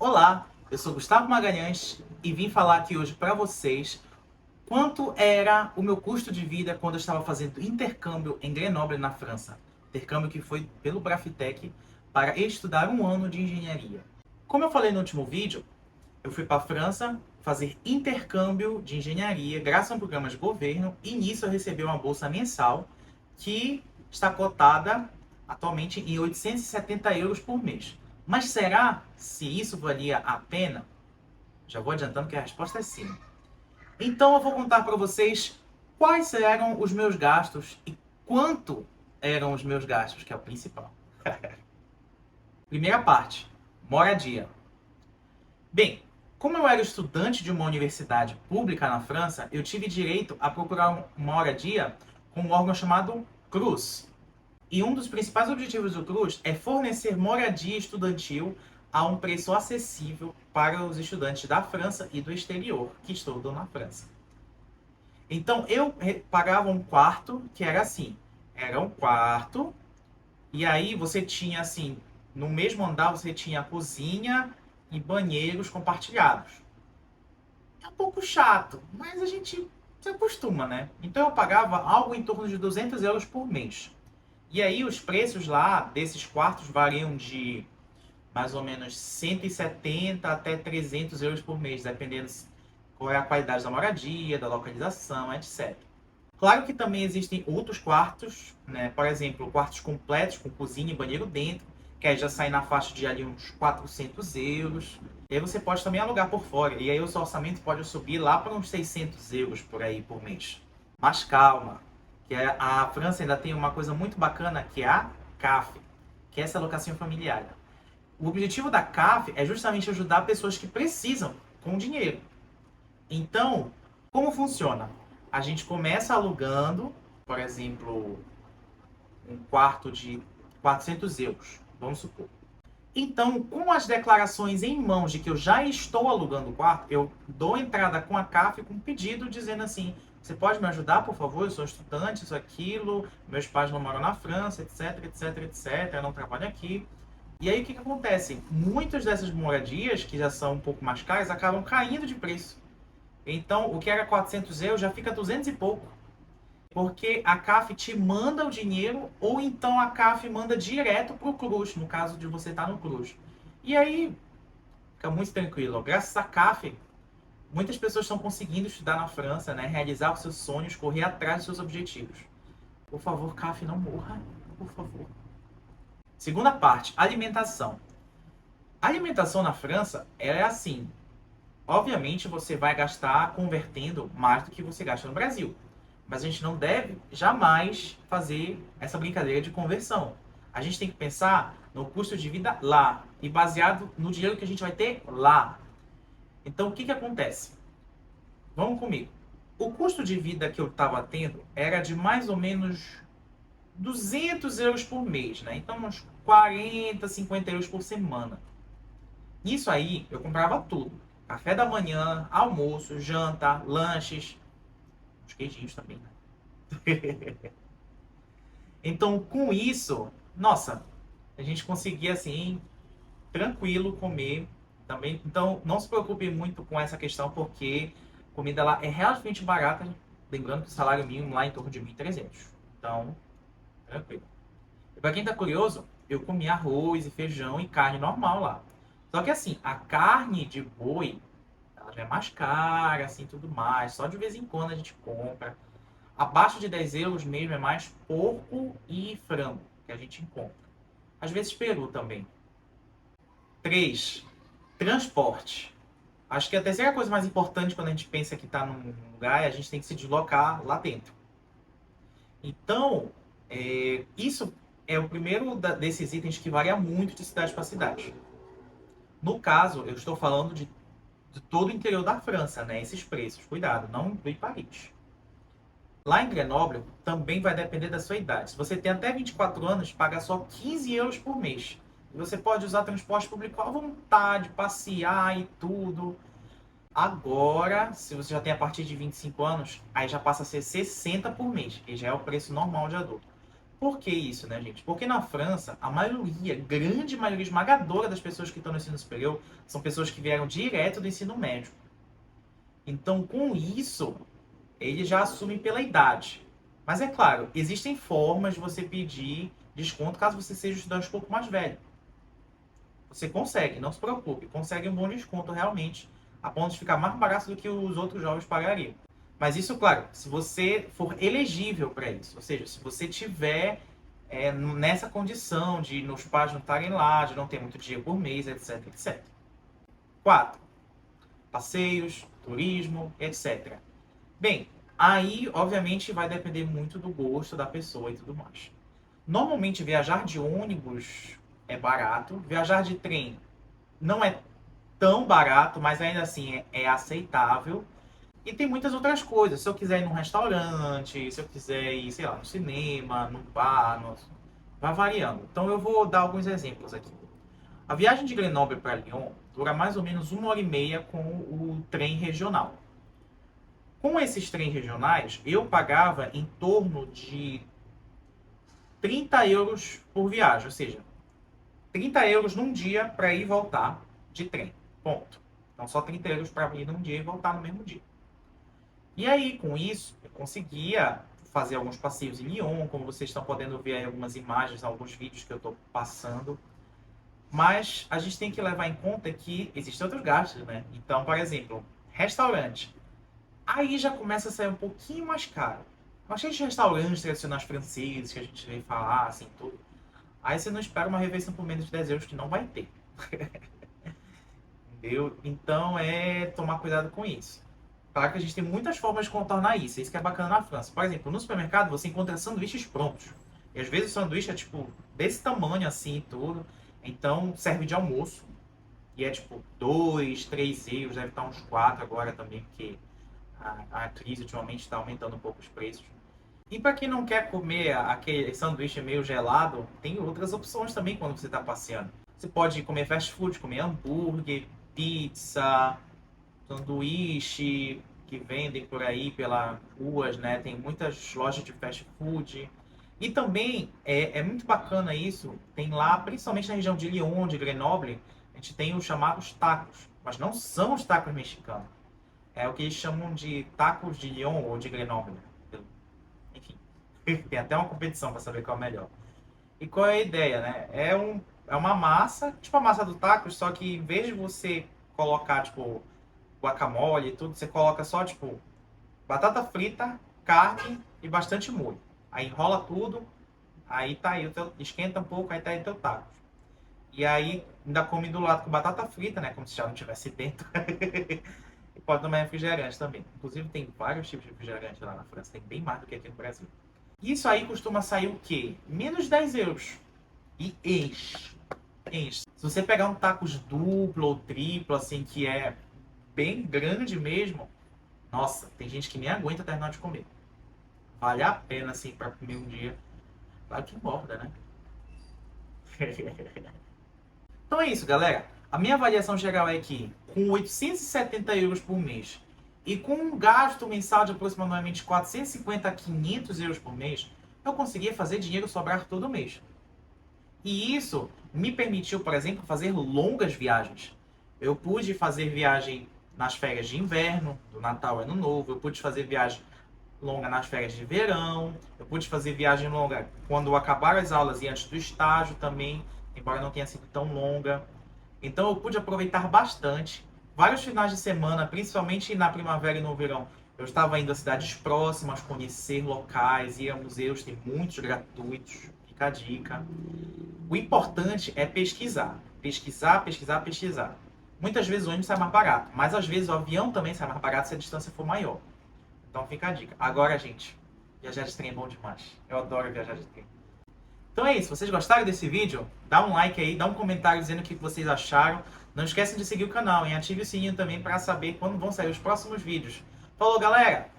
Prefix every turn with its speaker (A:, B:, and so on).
A: Olá, eu sou Gustavo Magalhães e vim falar aqui hoje para vocês quanto era o meu custo de vida quando eu estava fazendo intercâmbio em Grenoble, na França. Intercâmbio que foi pelo Brafitec para estudar um ano de engenharia. Como eu falei no último vídeo, eu fui para a França fazer intercâmbio de engenharia graças a um programa de governo e nisso eu recebi uma bolsa mensal que está cotada atualmente em 870 euros por mês. Mas será se isso valia a pena? Já vou adiantando que a resposta é sim. Então eu vou contar para vocês quais eram os meus gastos e quanto eram os meus gastos, que é o principal. Primeira parte, moradia. Bem, como eu era estudante de uma universidade pública na França, eu tive direito a procurar uma moradia com um órgão chamado CRUZ. E um dos principais objetivos do CRUZ é fornecer moradia estudantil a um preço acessível para os estudantes da França e do exterior que estudam na França. Então eu pagava um quarto que era assim, era um quarto e aí você tinha assim, no mesmo andar você tinha cozinha e banheiros compartilhados. É um pouco chato, mas a gente se acostuma, né? Então eu pagava algo em torno de 200 euros por mês. E aí os preços lá desses quartos variam de mais ou menos 170 até 300 euros por mês, dependendo qual é a qualidade da moradia, da localização, etc. Claro que também existem outros quartos, né? Por exemplo, quartos completos com cozinha e banheiro dentro, que aí já sai na faixa de ali uns 400 euros. E aí você pode também alugar por fora, e aí o seu orçamento pode subir lá para uns 600 euros por aí por mês. Mas calma, que a França ainda tem uma coisa muito bacana que é a CAF, que é essa alocação familiar. O objetivo da CAF é justamente ajudar pessoas que precisam com dinheiro. Então, como funciona? A gente começa alugando, por exemplo, um quarto de 400 euros, vamos supor. Então, com as declarações em mãos de que eu já estou alugando o quarto, eu dou entrada com a CAF com um pedido dizendo assim: você pode me ajudar, por favor? Eu sou estudante, isso, aquilo, meus pais não moram na França, etc, etc, etc, eu não trabalho aqui. E aí o que acontece? Muitas dessas moradias, que já são um pouco mais caras, acabam caindo de preço. Então, o que era 400 euros já fica 200 e pouco. Porque a CAF te manda o dinheiro, ou então a CAF manda direto para o CRUZ, no caso de você estar no CRUZ. E aí, fica muito tranquilo. Graças à CAF, muitas pessoas estão conseguindo estudar na França, né? Realizar os seus sonhos, correr atrás dos seus objetivos. Por favor, CAF, não morra. Por favor. Segunda parte, alimentação. A alimentação na França, ela é assim. Obviamente, você vai gastar convertendo mais do que você gasta no Brasil. Mas a gente não deve jamais fazer essa brincadeira de conversão. A gente tem que pensar no custo de vida lá e baseado no dinheiro que a gente vai ter lá. Então, o que acontece? Vamos comigo. O custo de vida que eu estava tendo era de mais ou menos 200 euros por mês, né? Então, uns 40, 50 euros por semana. Nisso aí, eu comprava tudo. Café da manhã, almoço, janta, lanches, os queijinhos também, né? Então, com isso, nossa, a gente conseguia, assim, tranquilo comer também. Então, não se preocupe muito com essa questão, porque a comida lá é relativamente barata. Lembrando que o salário mínimo lá é em torno de 1.300. Então, tranquilo. E para quem tá curioso, eu comia arroz e feijão e carne normal lá. Só que assim, a carne de boi, ela já é mais cara, assim, tudo mais. Só de vez em quando a gente compra. Abaixo de 10 euros mesmo é mais porco e frango que a gente encontra. Às vezes peru também. 3. Transporte. Acho que a terceira coisa mais importante quando a gente pensa que está num lugar é a gente tem que se deslocar lá dentro. Então, isso é o primeiro desses itens que varia muito de cidade para cidade. No caso, eu estou falando de todo o interior da França, né? Esses preços. Cuidado, não inclui Paris. Lá em Grenoble, também vai depender da sua idade. Se você tem até 24 anos, paga só 15 euros por mês. E você pode usar transporte público à vontade, passear e tudo. Agora, se você já tem a partir de 25 anos, aí já passa a ser 60 por mês, que já é o preço normal de adulto. Por que isso, né, gente? Porque na França, a maioria, grande maioria esmagadora das pessoas que estão no ensino superior são pessoas que vieram direto do ensino médio. Então, com isso, eles já assumem pela idade. Mas é claro, existem formas de você pedir desconto caso você seja um estudante um pouco mais velho. Você consegue, não se preocupe, consegue um bom desconto realmente, a ponto de ficar mais barato do que os outros jovens pagariam. Mas isso, claro, se você for elegível para isso, ou seja, se você tiver nessa condição de nos pais não estarem lá, de não ter muito dinheiro por mês, etc, etc. 4. Passeios, turismo, etc. Bem, aí obviamente vai depender muito do gosto da pessoa e tudo mais. Normalmente viajar de ônibus é barato, viajar de trem não é tão barato, mas ainda assim é aceitável. E tem muitas outras coisas. Se eu quiser ir num restaurante, se eu quiser ir, sei lá, no cinema, num bar, vai variando. Então eu vou dar alguns exemplos aqui. A viagem de Grenoble para Lyon dura mais ou menos 1h30 com o trem regional. Com esses trens regionais, eu pagava em torno de 30 euros por viagem, ou seja, 30 euros num dia para ir e voltar de trem. Ponto. Então só 30 euros para ir num dia e voltar no mesmo dia. E aí, com isso, eu conseguia fazer alguns passeios em Lyon, como vocês estão podendo ver aí algumas imagens, alguns vídeos que eu estou passando. Mas a gente tem que levar em conta que existem outros gastos, né? Então, por exemplo, restaurante. Aí já começa a sair um pouquinho mais caro. Aqueles restaurantes tradicionais franceses que a gente vem falar, assim, tudo. Aí você não espera uma refeição por menos de 10 euros que não vai ter. Entendeu? Então é tomar cuidado com isso. Claro que a gente tem muitas formas de contornar isso. É isso que é bacana na França. Por exemplo, no supermercado você encontra sanduíches prontos. E às vezes o sanduíche é tipo desse tamanho assim e tudo. Então serve de almoço. E é tipo 2, 3 euros. Deve estar uns 4 agora também, porque a crise ultimamente está aumentando um pouco os preços. E para quem não quer comer aquele sanduíche meio gelado, tem outras opções também quando você está passeando. Você pode comer fast food, comer hambúrguer, pizza, sanduíche que vendem por aí pelas ruas, né? Tem muitas lojas de fast food. E também é muito bacana isso. Tem lá, principalmente na região de Lyon, de Grenoble, a gente tem os chamados tacos. Mas não são os tacos mexicanos. É o que eles chamam de tacos de Lyon ou de Grenoble. Enfim, tem até uma competição para saber qual é o melhor. E qual é a ideia, né? É uma massa, tipo a massa do taco, só que em vez de você colocar, tipo, guacamole e tudo, você coloca só, tipo, batata frita, carne e bastante molho. Aí enrola tudo, aí tá aí, esquenta um pouco, aí tá aí o teu taco. E aí ainda come do lado com batata frita, né? Como se já não tivesse dentro. E pode tomar refrigerante também. Inclusive tem vários tipos de refrigerante lá na França, tem bem mais do que aqui no Brasil. Isso aí costuma sair o quê? Menos de 10 euros. E enche. Enche. Se você pegar um tacos duplo ou triplo, assim, que é bem grande mesmo, nossa, tem gente que nem aguenta terminar de comer. Vale a pena, assim, para comer um dia. Claro que engorda, né? Então é isso, galera. A minha avaliação geral é que, com 870 euros por mês e com um gasto mensal de aproximadamente 450 a 500 euros por mês, eu conseguia fazer dinheiro sobrar todo mês. E isso me permitiu, por exemplo, fazer longas viagens. Eu pude fazer viagem nas férias de inverno, do Natal e Ano Novo, eu pude fazer viagem longa nas férias de verão, eu pude fazer viagem longa quando acabaram as aulas e antes do estágio também, embora não tenha sido tão longa. Então eu pude aproveitar bastante. Vários finais de semana, principalmente na primavera e no verão, eu estava indo a cidades próximas, conhecer locais, ir a museus, tem muitos gratuitos, fica a dica. O importante é pesquisar. Pesquisar, pesquisar, pesquisar. Muitas vezes o ônibus sai mais barato, mas às vezes o avião também sai mais barato se a distância for maior. Então fica a dica. Agora, gente, viajar de trem é bom demais. Eu adoro viajar de trem. Então é isso, vocês gostaram desse vídeo? Dá um like aí, dá um comentário dizendo o que vocês acharam. Não esqueçam de seguir o canal e ative o sininho também para saber quando vão sair os próximos vídeos. Falou, galera!